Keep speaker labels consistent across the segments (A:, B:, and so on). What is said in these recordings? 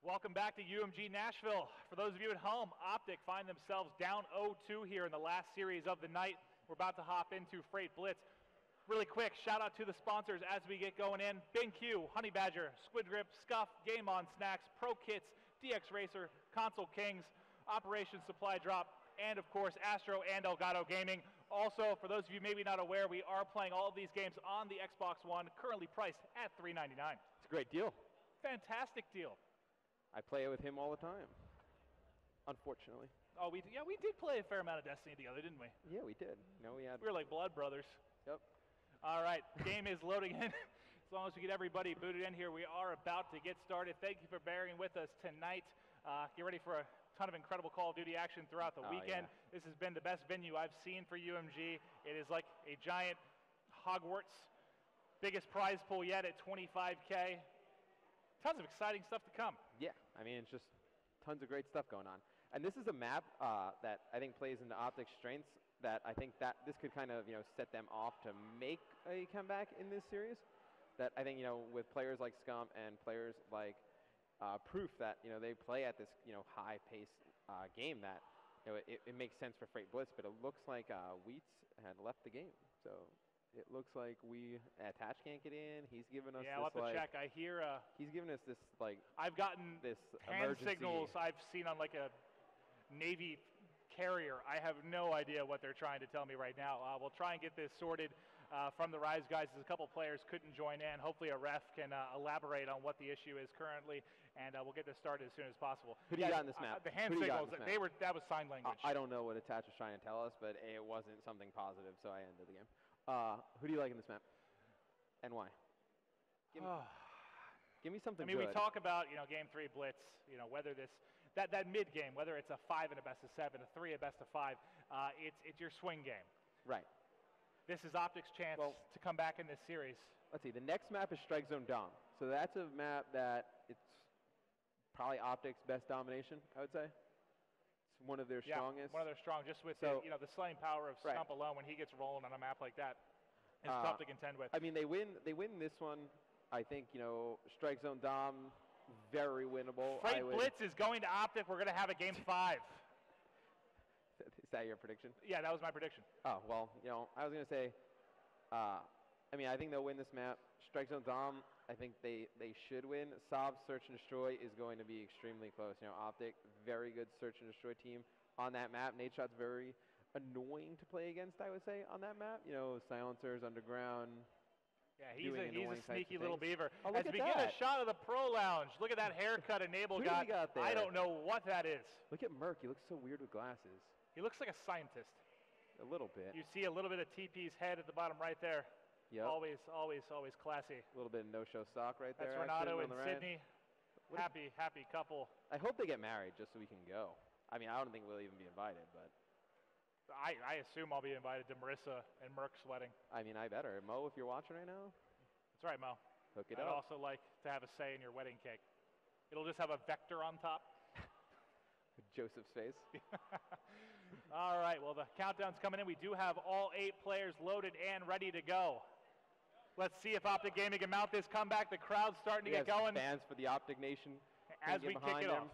A: Welcome back to UMG Nashville. For those of you at home, Optic find themselves down 0-2 here in the last series of the night. We're about to hop into Freight Blitz. Really quick, shout out to the sponsors as we get going in. Bing Q, Honey Badger, Squid Grip, Scuff, Game On Snacks, Pro Kits, DX Racer, Console Kings, Operation Supply Drop, and of course Astro and Elgato Gaming. Also, for those of you maybe not aware, we are playing all of these games on the Xbox One, currently priced at $399.
B: It's a great deal.
A: Fantastic deal.
B: I play it with him all the time, unfortunately.
A: Oh, we did play a fair amount of Destiny together, didn't we?
B: Yeah, we did. No, we had.
A: We were like blood brothers.
B: Yep.
A: All right, game is loading in. As long as we get everybody booted in here, we are about to get started. Thank you for bearing with us tonight. Get ready for a ton of incredible Call of Duty action throughout the weekend. Yeah. This has been the best venue I've seen for UMG. It is like a giant Hogwarts. Biggest prize pool yet at $25K. Tons of exciting stuff to come.
B: Yeah, I mean, it's just tons of great stuff going on. And this is a map that I think plays into Optic's strengths, that I think that this could kind of, set them off to make a comeback in this series. That I think, with players like Scump and players like Proof, that, they play at this, high-paced game, that, it makes sense for Freight Blitz, but it looks like Wheats had left the game. So it looks like Attach can't get in. He's given us
A: I'll have to check. I hear
B: he's given us this
A: I've gotten
B: this
A: hand
B: emergency
A: signals I've seen on like a Navy carrier. I have no idea what they're trying to tell me right now. We'll try and get this sorted from the Rise guys, as a couple players couldn't join in. Hopefully a ref can elaborate on what the issue is currently, and we'll get this started as soon as possible.
B: Who do you got in this map?
A: The hand signals, that was sign language.
B: I don't know what Attach was trying to tell us, but it wasn't something positive, so I ended the game. Who do you like in this map, and why? Give me something good.
A: We talk about, Game 3 Blitz, whether that mid game, whether it's a 5 and a best of 7, a 3 a best of 5, it's your swing game.
B: Right.
A: This is Optic's chance to come back in this series.
B: Let's see. The next map is Strike Zone Dom. So that's a map that it's probably Optic's best domination, I would say. It's one of their strongest.
A: One of their strong, just with the slaying power of Stump alone. When he gets rolling on a map like that, it's tough to contend with.
B: I mean, they win this one. I think, Strike Zone Dom, very winnable.
A: Freight Blitz is going to Optic. We're going to have a Game 5.
B: Is that your prediction?
A: Yeah, that was my prediction.
B: Oh, well, I was going to say, I think they'll win this map. Strike Zone Dom, I think they should win. Saab's Search and Destroy is going to be extremely close. Optic, very good Search and Destroy team on that map. Nate Shot's very annoying to play against, I would say, on that map. Silencers, underground.
A: Yeah, he's a sneaky little beaver.
B: Oh,
A: as we get a shot of the Pro Lounge, look at that haircut Enable got.
B: There?
A: I don't know what that is.
B: Look at Merc. He looks so weird with glasses.
A: He looks like a scientist.
B: A little bit.
A: You see a little bit of TP's head at the bottom right there.
B: Yep.
A: Always classy.
B: A little bit of no-show stock right there.
A: That's Renato and Sydney. Happy couple.
B: I hope they get married just so we can go. I mean, I don't think we'll even be invited, but
A: I assume I'll be invited to Marissa and Merck's wedding.
B: I mean, I better. Mo, if you're watching right now.
A: That's right, Mo.
B: Hook it
A: I'd
B: up.
A: also like to have a say in your wedding cake. It'll just have a vector on top.
B: Joseph's face.
A: All right, well, the countdown's coming in. We do have all 8 players loaded and ready to go. Let's see if Optic Gaming can mount this comeback. The crowd's starting to get going.
B: Fans for the Optic Nation.
A: As we kick it off.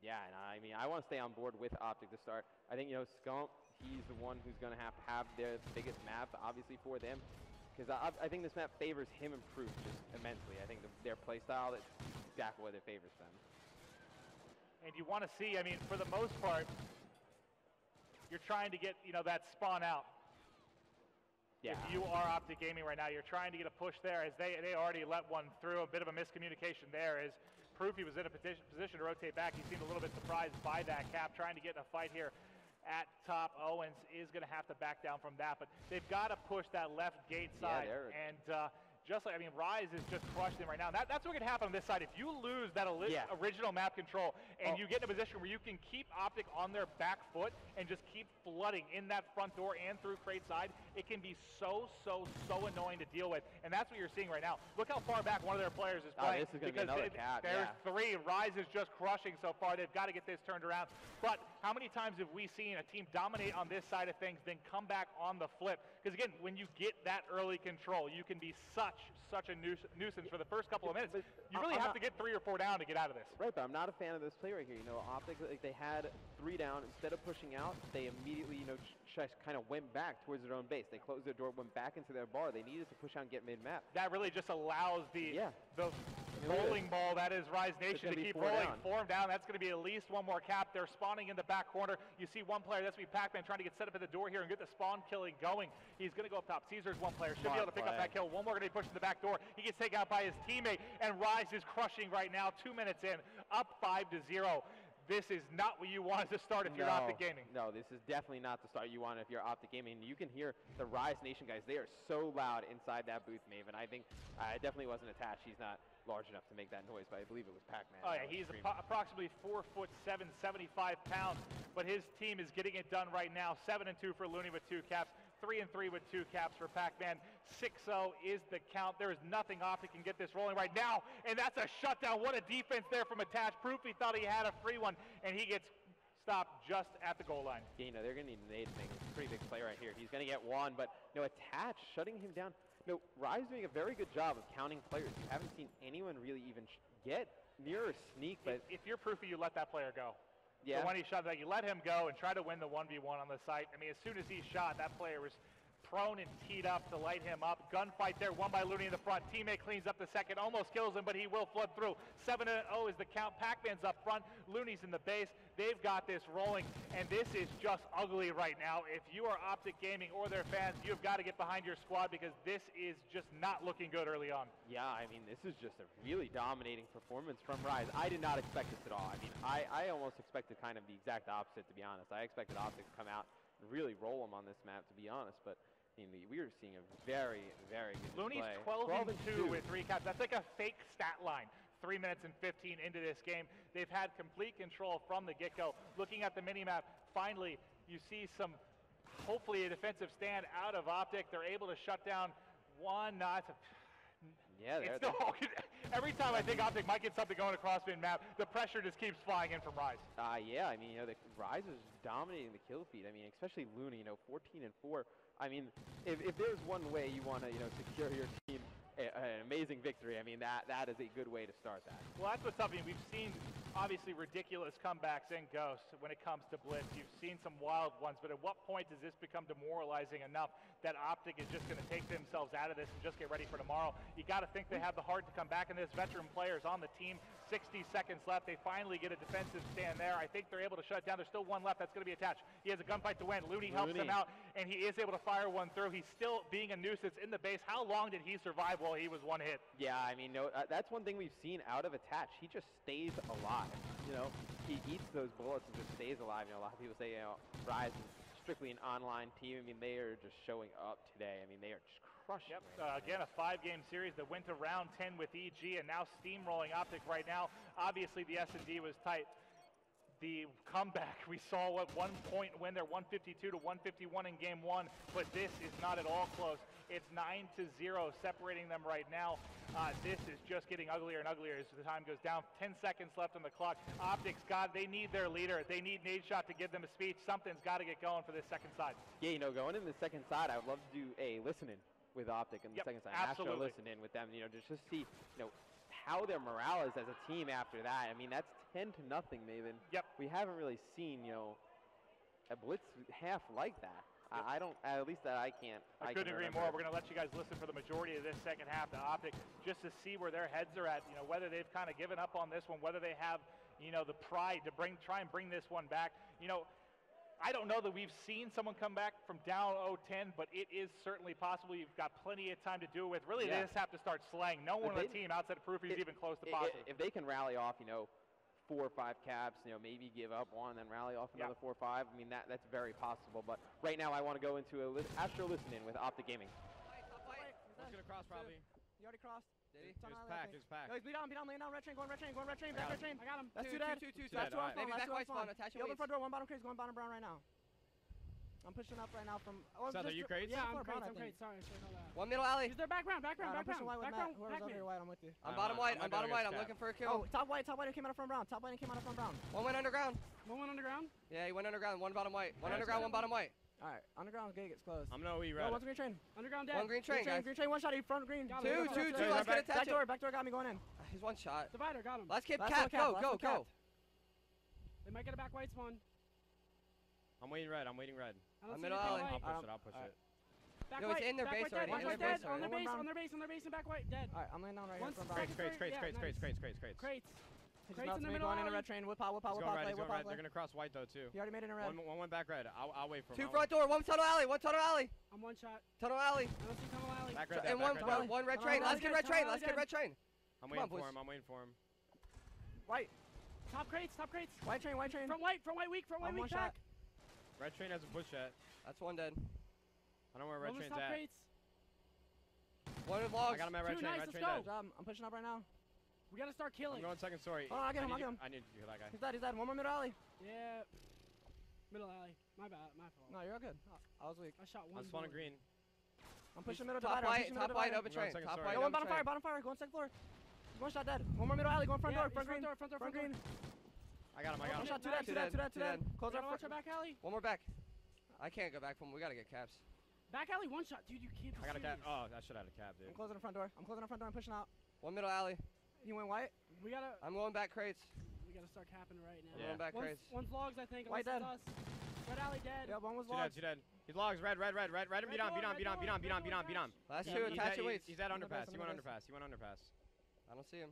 B: Yeah, and I want to stay on board with Optic to start. I think, Scump, he's the one who's going to have their biggest map, obviously, for them. Because I think this map favors him and Proof just immensely. I think their play style is exactly what it favors them.
A: And you want to see, for the most part, you're trying to get, that spawn out.
B: Yeah.
A: If you are Optic Gaming right now, you're trying to get a push there, as they already let one through. A bit of a miscommunication there, as Proof, he was in a position to rotate back. He seemed a little bit surprised by that cap, trying to get in a fight here at top. Owens is going to have to back down from that, but they've got to push that left gate side. And just like, Rise is just crushing him right now. That's what could happen on this side. If you lose that original map control and you get in a position where you can keep Optic on their back foot and just keep flooding in that front door and through crate side, it can be so annoying to deal with, and that's what you're seeing right now. Look how far back one of their players is playing.
B: This is going to be another cap,
A: there's 3. Rise is just crushing so far. They've got to get this turned around. But how many times have we seen a team dominate on this side of things, then come back on the flip? Because again, when you get that early control, you can be such a nuisance for the first couple of minutes. You really have to get 3 or 4 down to get out of this.
B: Right, but I'm not a fan of this play right here. You know, Optic, like, they had 3 down. Instead of pushing out, they immediately, you know, just kind of went back towards their own base. They closed their door, went back into their bar. They needed to push out and get mid-map.
A: That really just allows the bowling ball that is Rise Nation to keep rolling. 4 down. That's going to be at least 1 more cap. They're spawning in the back corner. You see one player, that's going to be Pac-Man, trying to get set up at the door here and get the spawn killing going. He's going to go up top. Caesar's one player. Should be able to pick up that kill. One more going to be pushing the back door. He gets taken out by his teammate, and Rise is crushing right now. 2 minutes in, up 5-0. This is not what you wanted to start if you're Optic Gaming.
B: No, this is definitely not the start you want if you're Optic Gaming. You can hear the Rise Nation guys. They are so loud inside that booth, Maven. I think it definitely wasn't attached. He's not large enough to make that noise, but I believe it was Pac-Man.
A: Oh, yeah, he's approximately 4'7", 75 pounds, but his team is getting it done right now. 7-2 for Looney with 2 caps. 3-3 with 2 caps for Pac-Man. 6-0 is the count. There is nothing Optic can get this rolling right now, and that's a shutdown. What a defense there from Attach. Proof he thought he had a free one, and he gets stopped just at the goal line.
B: Yeah, you know, they're going to need an nade to make a pretty big play right here. He's going to get 1, but, you know, Attach shutting him down. You know, Rise doing a very good job of counting players. You haven't seen anyone really even get near or sneak, but...
A: If you're Proofy, you let that player go.
B: Yeah.
A: So when he shot that, you let him go and try to win the 1v1 on the site. I mean, as soon as he shot, that player was prone and teed up to light him up. Gunfight there, won by Looney in the front. Teammate cleans up the second, almost kills him, but he will flood through. 7-0 is the count. Pac-Man's up front. Looney's in the base. They've got this rolling, and this is just ugly right now. If you are Optic Gaming or their fans, you've got to get behind your squad because this is just not looking good early on.
B: Yeah, I mean, this is just a really dominating performance from Rise. I did not expect this at all. I mean, I almost expected kind of the exact opposite, to be honest. I expected Optic to come out and really roll them on this map, to be honest, but I mean, we are seeing a very good
A: Looney's
B: display.
A: 12-2 with 3 caps. That's like a fake stat line. 3 minutes and 15 into this game. They've had complete control from the get-go. Looking at the minimap, finally, you see some, hopefully, a defensive stand out of Optic. They're able to shut down 1. Every time I think Optic might get something going across mid-map, the pressure just keeps flying in from Rise.
B: Yeah, I mean, you know, the Rise is dominating the kill feed. I mean, especially Looney, you know, 14-4. I mean, if there's one way you want to, you know, secure your team an amazing victory, I mean, that is a good way to start that.
A: Well, that's what's up. I mean, we've seen, obviously, ridiculous comebacks in Ghost when it comes to Blitz. You've seen some wild ones, but at what point does this become demoralizing enough that Optic is just going to take themselves out of this and just get ready for tomorrow? You got to think they have the heart to come back in this. Veteran players on the team. 60 seconds left. They finally get a defensive stand there. I think they're able to shut it down. There's still 1 left. That's going to be Attached. He has a gunfight to win. Looney helps him out, and he is able to fire 1 through. He's still being a nuisance in the base. How long did he survive while he was 1 hit?
B: Yeah, I mean, no, that's one thing we've seen out of Attach. He just stays alive. You know, he eats those bullets and just stays alive. You know, a lot of people say, you know, Rise is strictly an online team. I mean, they are just showing up today. I mean, they are just crushing.
A: Yep. Again, a 5-game series that went to round 10 with EG, and now steamrolling Optic right now. Obviously, the S&D was tight. The comeback, we saw 1 point win there, 152 to 151 in game 1, but this is not at all close. It's 9-0 separating them right now. This is just getting uglier and uglier as the time goes down. 10 seconds left on the clock. Optics, they need their leader. They need Nadeshot to give them a speech. Something's got to get going for this second side.
B: Yeah, you know, going in the second side, I would love to do a listen-in with Optic in the second side.
A: Absolutely.
B: Listen-in with them, you know, just see, you know, how their morale is as a team after that. I mean, that's 10-0, Maven.
A: Yep.
B: We haven't really seen, you know, a Blitz half like that. Yep. I don't, at least that I can't.
A: I couldn't agree more. We're going to let you guys listen for the majority of this second half to Optic just to see where their heads are at, you know, whether they've kind of given up on this one, whether they have, you know, the pride to try and bring this one back. You know, I don't know that we've seen someone come back from down 0-10, but it is certainly possible. You've got plenty of time to do it with. Really, they just have to start slaying. No one on the team outside of Proofy is even close to positive.
B: If they can rally off, you know, 4 or 5 caps, you know, maybe give up 1 and then rally off another 4 or 5. I mean, that's very possible. But right now, I want to go into Astro listen-in with Optic Gaming.
C: One's going to cross, probably.
D: You already crossed?
C: Did he? Here's Pac.
D: Yo, he's beat down, laying down, red chain, going red chain, back red chain. I got him. That's 2 dead.
C: Two
D: That's 2 on
C: Maybe
D: phone,
C: back white spawn, attach
D: Yo, open front door, 1 bottom crazy, going bottom brown right now. I'm pushing up right now from. Oh,
C: Seth, are you crates?
D: Yeah,
E: I'm
D: brown, I
E: crates.
D: think.
E: Sorry, know that.
F: One middle alley.
E: He's there, background.
D: I'm pushing white with
E: Background,
D: Matt. Whoever's over
E: back
D: here
E: me.
D: white, I'm with you.
F: I'm bottom white. I'm bottom white. I'm
C: cap.
F: looking for a kill.
D: Oh, top white came out of front brown. Top white came out of front brown.
F: One went underground.
E: One went underground.
F: Yeah, he went underground. One bottom white. One
C: Yeah,
F: underground,
C: that's
F: one bottom white.
D: All right, underground gate gets closed.
C: I'm gonna
D: Yo, one's green train.
E: Underground dead.
F: One green train, guys.
D: Green train, one shot. He front green.
E: Got
F: Two,
E: him.
F: two,
E: Got
F: two.
E: him.
F: Let's get
D: Back
F: attention.
D: door got me going in.
F: He's one shot.
E: Divider, got him.
F: Last kid
D: Last
F: cap.
D: one
F: Go,
D: cap,
F: go,
D: last one
F: go.
E: They might get a back white spawn.
C: I'm waiting red. I'm waiting red.
E: I don't
F: I'm
E: see
F: middle
E: anything
F: alley.
E: white.
C: I'll push it.
E: Back
F: Yo, it's
E: white.
F: in their
E: back
F: base
E: white dead.
F: already,
E: One
F: in their
E: white dead.
F: base
E: On their
D: already.
E: base. On their base. On their base. And back white dead.
D: All right, I'm laying down right here
E: Once
D: from brown.
C: Crates.
E: Yeah, nice.
C: Crates.
D: He's
E: Crates
D: about
E: in
D: to
E: the
D: be
E: middle
D: going in a
E: alley.
D: red train. Whip out,
C: He's going red.
D: play.
C: He's going red. They're gonna cross white though too.
D: He already made it in red.
C: One went back red. I'll wait for him.
F: Two front door. One tunnel alley. One tunnel alley.
E: I'm one shot.
F: Tunnel alley.
E: I don't see tunnel alley.
C: Back red.
F: And
C: back
F: one,
C: red.
F: one red
D: Tunnel
F: train.
D: alley
F: Let's get
E: dead,
F: red train.
E: tunnel
F: Let's get
E: alley
F: red train.
C: I'm
F: Come on,
C: waiting for
F: boys.
C: him. I'm waiting for him.
D: White.
E: Top crates. Top crates.
D: White train.
E: Front white weak. Front white
D: I'm one
E: weak. Back.
D: shot.
C: Red train hasn't pushed yet.
F: That's one dead.
C: I don't know where red
E: One was
C: train's
E: top
C: at.
E: crates.
F: One in
C: I
F: logs.
C: got him at red
E: Two,
C: train.
E: nice,
C: Red
E: let's
C: train
E: go.
C: dead.
D: Good job. I'm pushing up right now.
E: We gotta start
C: I'm
E: killing.
C: going second story.
D: Hold on, I'll get him.
C: I need to kill that guy.
D: He's dead. One more middle alley.
E: Yeah. Middle alley. My bad. My fault.
D: No, you're all good. I was weak.
E: I shot one.
C: I'm spawning
E: bullet.
C: green.
D: I'm pushing middle
F: Top
D: divider.
F: white. Top white. Open
C: I'm going
F: train.
C: second
F: Top
C: story.
F: white.
D: Yo, one
F: Open train.
D: bottom fire. Going second floor. One shot dead. One more middle alley. Going front
E: Yeah,
D: door.
E: he's
D: Front green.
E: front door.
D: green.
C: I got him. I got
D: One
C: him.
D: shot. Two dead. Close
E: Gotta
D: our
E: watch our back alley.
F: One more back. I can't go back from. We gotta get caps.
E: Back alley one shot. Dude, you can't be
C: I got a cap.
E: serious.
C: Oh, I should have had a cap, dude.
D: I'm closing the front door. I'm pushing out.
F: One middle alley.
D: He went white.
E: We gotta
F: I'm going back crates.
E: start capping right now.
F: I'm going back crates.
E: One's logs, I think.
D: White
E: unless it's us. Red alley dead.
D: Yeah, one was
C: Two
D: lost.
C: dead. He's logs. Red. Beat on.
F: Last
E: Yeah,
F: two,
C: He's
F: attach
C: at-
F: your weights.
C: He's at
D: On the
C: underpass.
D: base,
C: He
D: on
C: went
D: the base.
C: underpass.
F: I don't see him.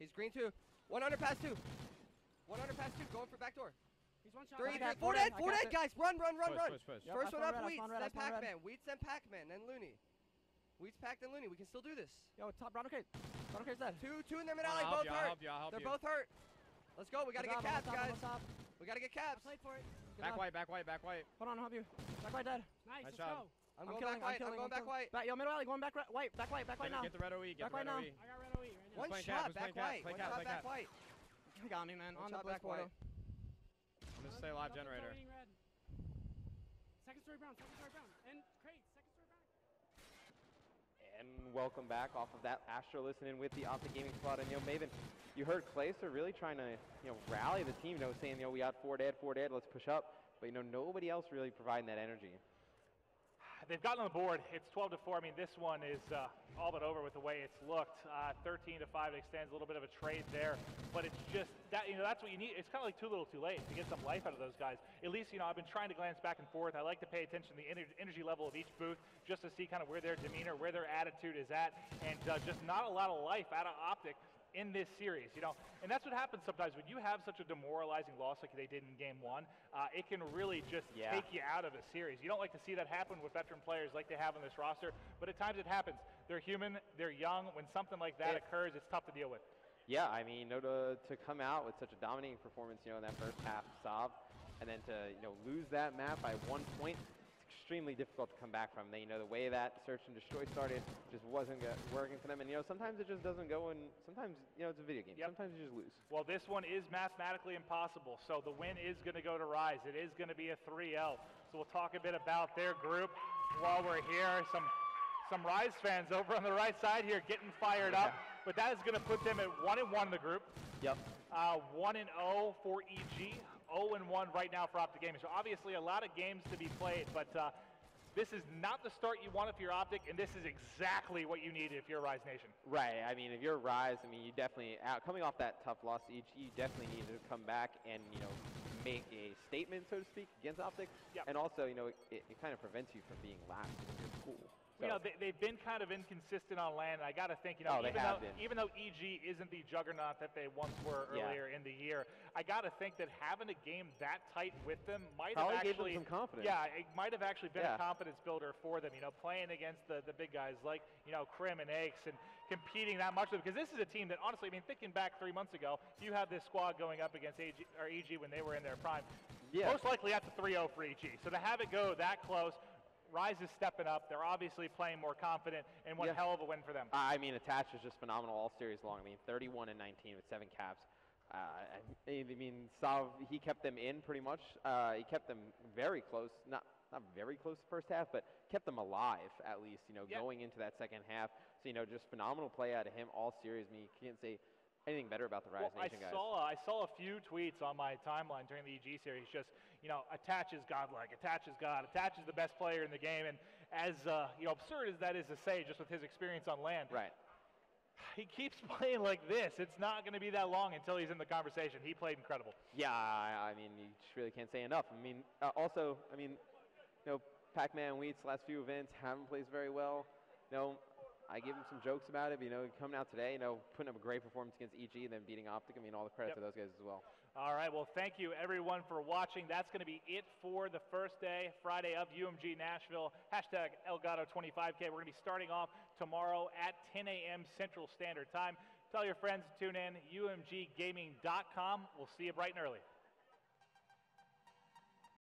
F: He's green two. One underpass two. One underpass two. Going for back door.
E: He's one shot.
F: Three,
D: I got
F: four
D: it.
F: dead,
D: I
F: four
D: got
F: dead,
D: it.
F: guys. Run.
C: Push.
D: Yep,
F: First
D: I
F: one
D: spawned
F: up,
D: red, I
F: Wheats,
D: spawned red, I
F: then
D: spawned red.
F: Pac-Man. Wheats, then Pac-Man, then Looney. Wheats, Pac, then Looney. We can still do this.
D: Yo, top brown arcade. Brown arcade's dead.
F: Two in their mid alley,
C: I'll
F: both
C: help
F: hurt.
C: you. I'll help
F: They're
C: you.
F: both hurt. Let's go. We gotta
D: Good
F: get
D: job,
F: caps,
D: I'm on
F: guys.
D: top.
F: We gotta get
E: I
F: caps.
E: played for it.
D: Good
C: Back
D: job.
C: white.
D: Hold on, I'll help you. Back white dead.
E: Nice,
C: Nice
E: let's
C: job.
E: go.
F: I'm going back white. I'm going back white.
D: Yo, middle alley, going back white. Back white now.
C: Get the red OE.
D: Back right now.
E: I got red OE right now.
F: One
C: playing
F: shot
C: cap,
F: back
C: playing cap,
F: white.
C: play
F: One
C: cap,
F: shot
C: play
F: back
C: cap.
F: white.
D: You got me, man.
F: One
D: On the
F: shot
D: blitz
F: back white.
D: portal.
C: I'm gonna stay live generator.
E: Second story brown. And crate, second story brown.
B: And welcome back off of that. Astro listening with the Optic Gaming Squad. And, Maven, you heard Clayster really trying to, rally the team, saying, we got four dead, let's push up. But, nobody else really providing that energy.
A: They've gotten on the board. It's 12-4. I mean, this one is all but over with the way it's looked. 13-5 extends a little bit of a trade there, but it's just that that's what you need. It's kind of like too little, too late to get some life out of those guys. At least I've been trying to glance back and forth. I like to pay attention to the energy level of each booth just to see kind of where their demeanor, where their attitude is at, and just not a lot of life out of Optic in this series, and that's what happens sometimes when you have such a demoralizing loss like they did in game one. It can really just take you out of a series. You don't like to see that happen with veteran players like they have on this roster, but at times it happens. They're human, they're young. When something like that occurs, it's tough to deal with.
B: Yeah, I mean, to come out with such a dominating performance, in that first half, Saab, and then to lose that map by 1 point. Extremely difficult to come back from. The way that search and destroy started just wasn't working for them, and sometimes it just doesn't go, and sometimes it's a video game.
A: Yep.
B: Sometimes you just lose.
A: Well, this one is mathematically impossible, so the win is going to go to Rise. It is going to be a 3-0. So we'll talk a bit about their group while we're here. Some Rise fans over on the right side here getting fired up, but that is going to put them at 1-1 in the group.
B: Yep.
A: 1-0 for EG. 0-1 right now for Optic Gaming. So obviously a lot of games to be played, but this is not the start you want if you're Optic, and this is exactly what you need if you're Rise Nation.
B: Right. I mean, if you're Rise, you definitely, coming off that tough loss to EG, you definitely need to come back and, make a statement, so to speak, against Optic.
A: Yep.
B: And also, it kind of prevents you from being last in your pool. So.
A: They've been kind of inconsistent on land, and I got to think,
B: they have been.
A: even though EG isn't the juggernaut that they once were earlier in the year, I got to think that having a game that tight with them might
B: Probably
A: have actually
B: gave them some confidence.
A: Yeah, it might have actually been a confidence builder for them. Playing against the big guys like Krim and Aches and competing that much with them, because this is a team that honestly, thinking back 3 months ago, you had this squad going up against EG when they were in their prime.
B: Yeah.
A: Most likely that's a 3-0 for EG. So to have it go that close. Rise is stepping up. They're obviously playing more confident, and one hell of a win for them.
B: Attach is just phenomenal all series long. 31-19 with 7 caps. I mean, Sav, he kept them in pretty much. He kept them very close, not very close the first half, but kept them alive at least, going into that second half. So, just phenomenal play out of him all series. I mean, you can't say anything better about the Rise Nation guys.
A: I saw a few tweets on my timeline during the EG series, just, attaches godlike, attaches God, attaches the best player in the game. And as, absurd as that is to say, just with his experience on LAN.
B: Right.
A: He keeps playing like this. It's not going to be that long until he's in the conversation. He played incredible.
B: Yeah, I mean, you just really can't say enough. I mean, Pac-Man Wheats, last few events, haven't played very well. I give him some jokes about it, but, coming out today, putting up a great performance against EG and then beating Optic. I mean, all the credit to those guys as well.
A: All right, well, thank you, everyone, for watching. That's going to be it for the first day, Friday of UMG Nashville. Hashtag Elgato25K. We're going to be starting off tomorrow at 10 a.m. Central Standard Time. Tell your friends to tune in, umggaming.com. We'll see you bright and early.